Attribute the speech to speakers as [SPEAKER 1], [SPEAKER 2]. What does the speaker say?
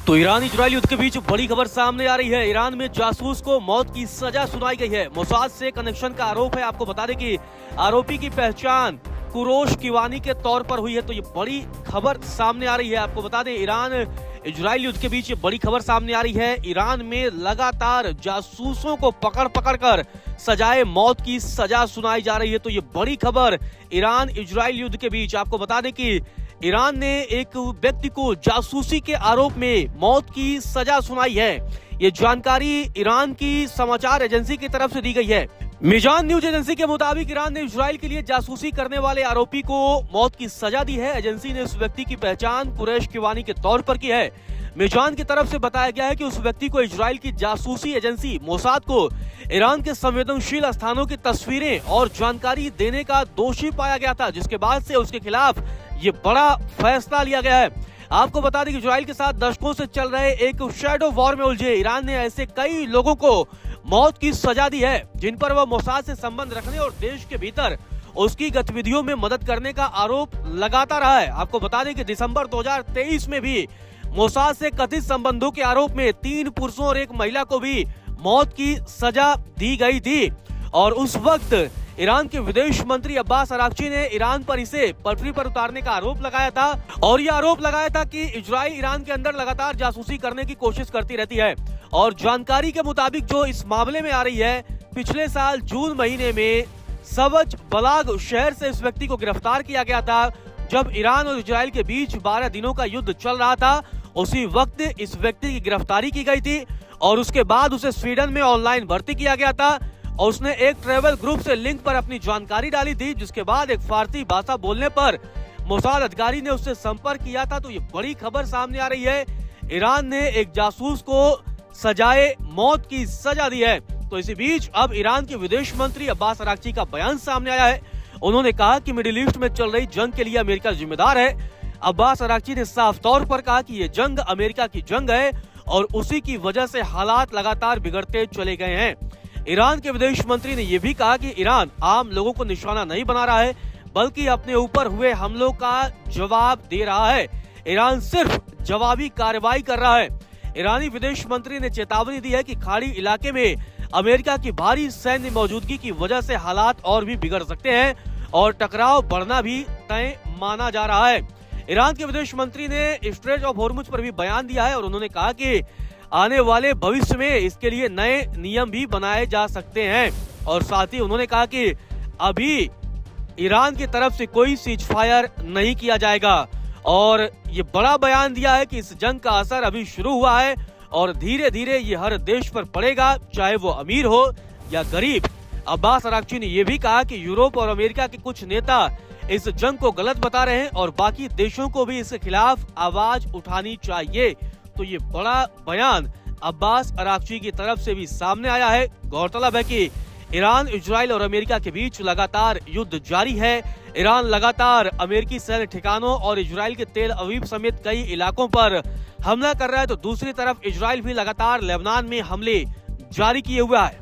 [SPEAKER 1] तो Iran Israel युद्ध के बीच बड़ी खबर सामने आ रही है। ईरान में जासूस को मौत की सजा सुनाई गई है। मोसाद से कनेक्शन का आरोप है। आपको बता दें कि आरोपी की पहचान कुरोश किवानी के तौर पर हुई है। तो ये बड़ी खबर सामने आ रही है। आपको बता दें ईरान इजरायल युद्ध के बीच ये बड़ी खबर सामने आ रही है। ईरान में लगातार जासूसों को पकड़ कर सजाए मौत की सजा सुनाई जा रही है। तो ये बड़ी खबर ईरान इजरायल युद्ध के बीच। आपको बता दें कि ईरान ने एक व्यक्ति को जासूसी के आरोप में मौत की सजा सुनाई है। ये जानकारी ईरान की समाचार एजेंसी की तरफ से दी गई है। मिजान न्यूज एजेंसी के मुताबिक ईरान ने इजरायल के लिए जासूसी करने वाले आरोपी को मौत की सजा दी है। एजेंसी ने उस व्यक्ति की पहचान कुरैश किवानी के तौर पर की है। मिजान की तरफ से बताया गया है कि उस व्यक्ति को इजरायल की जासूसी एजेंसी मोसाद को ईरान के संवेदनशील स्थानों की तस्वीरें और जानकारी देने का दोषी पाया गया था, जिसके बाद से उसके खिलाफ ये बड़ा फैसला लिया गया है। आपको बता दें कि इजरायल के साथ दशकों से चल रहे एक शैडो वॉर में उलझे ईरान ने ऐसे कई लोगों को मौत की सजा दी है, जिन पर वह मोसाद से संबंध रखने और देश के भीतर उसकी गतिविधियों में मदद करने का आरोप लगाता रहा है। आपको बता दें कि दिसंबर 2023 में भी मोसाद से कथित संबंधों के आरोप में 3 पुरुषों और 1 महिला को भी मौत की सजा दी गई थी। और उस वक्त ईरान के विदेश मंत्री अब्बास अराक्ची ने ईरान पर इसे पटरी पर उतारने का आरोप लगाया था। और यह आरोप लगाया था कि इजराइल ईरान के अंदर लगातार जासूसी करने की कोशिश करती रहती है। और जानकारी के मुताबिक जो इस मामले में आ रही है, पिछले साल जून महीने में सवज बलाग शहर से इस व्यक्ति को गिरफ्तार किया गया था। जब ईरान और इजराइल के बीच 12 दिनों का युद्ध चल रहा था, उसी वक्त इस व्यक्ति की गिरफ्तारी की गई थी और उसके बाद उसे स्वीडन में ऑनलाइन भर्ती किया गया था। और उसने एक ट्रेवल ग्रुप से लिंक पर अपनी जानकारी डाली थी, जिसके बाद एक फारसी भाषा बोलने पर मोसाद अधिकारी ने उससे संपर्क किया था। तो ये बड़ी खबर सामने आ रही है। ईरान ने एक जासूस को सजाए मौत की सजा दी है। तो इसी बीच अब ईरान के विदेश मंत्री अब्बास अराक्ची का बयान सामने आया है। उन्होंने कहा कि मिडिल ईस्ट में चल रही जंग के लिए अमेरिका जिम्मेदार है। अब्बास अराक्ची ने साफ तौर पर कहा कि ये जंग अमेरिका की जंग है और उसी की वजह से हालात लगातार बिगड़ते चले गए हैं। ईरान के विदेश मंत्री ने यह भी कहा कि ईरान आम लोगों को निशाना नहीं बना रहा है, बल्कि अपने ऊपर हुए हमलों का जवाब दे रहा है। ईरान सिर्फ जवाबी कार्रवाई कर रहा है। ईरानी विदेश मंत्री ने चेतावनी दी है कि खाड़ी इलाके में अमेरिका की भारी सैन्य मौजूदगी की वजह से हालात और भी बिगड़ सकते हैं और टकराव बढ़ना भी तय माना जा रहा है। ईरान के विदेश मंत्री ने स्ट्रेट ऑफ हॉर्मुज पर भी बयान दिया है और उन्होंने कहा कि आने वाले भविष्य में इसके लिए नए नियम भी बनाए जा सकते हैं। और साथ ही उन्होंने कहा कि अभी ईरान की तरफ से कोई सीज फायर नहीं किया जाएगा। और ये बड़ा बयान दिया है कि इस जंग का असर अभी शुरू हुआ है और धीरे धीरे ये हर देश पर पड़ेगा, चाहे वो अमीर हो या गरीब। अब्बास अराक्ची ने यह भी कहा कि यूरोप और अमेरिका के कुछ नेता इस जंग को गलत बता रहे हैं और बाकी देशों को भी इसके खिलाफ आवाज उठानी चाहिए। तो ये बड़ा बयान अब्बास अराक्ची की तरफ से भी सामने आया है। गौरतलब है कि ईरान, इजराइल और अमेरिका के बीच लगातार युद्ध जारी है। ईरान लगातार अमेरिकी सैन्य ठिकानों और इजराइल के तेल अवीव समेत कई इलाकों पर हमला कर रहा है, तो दूसरी तरफ इजराइल भी लगातार लेबनान में हमले जारी किए हुआ है।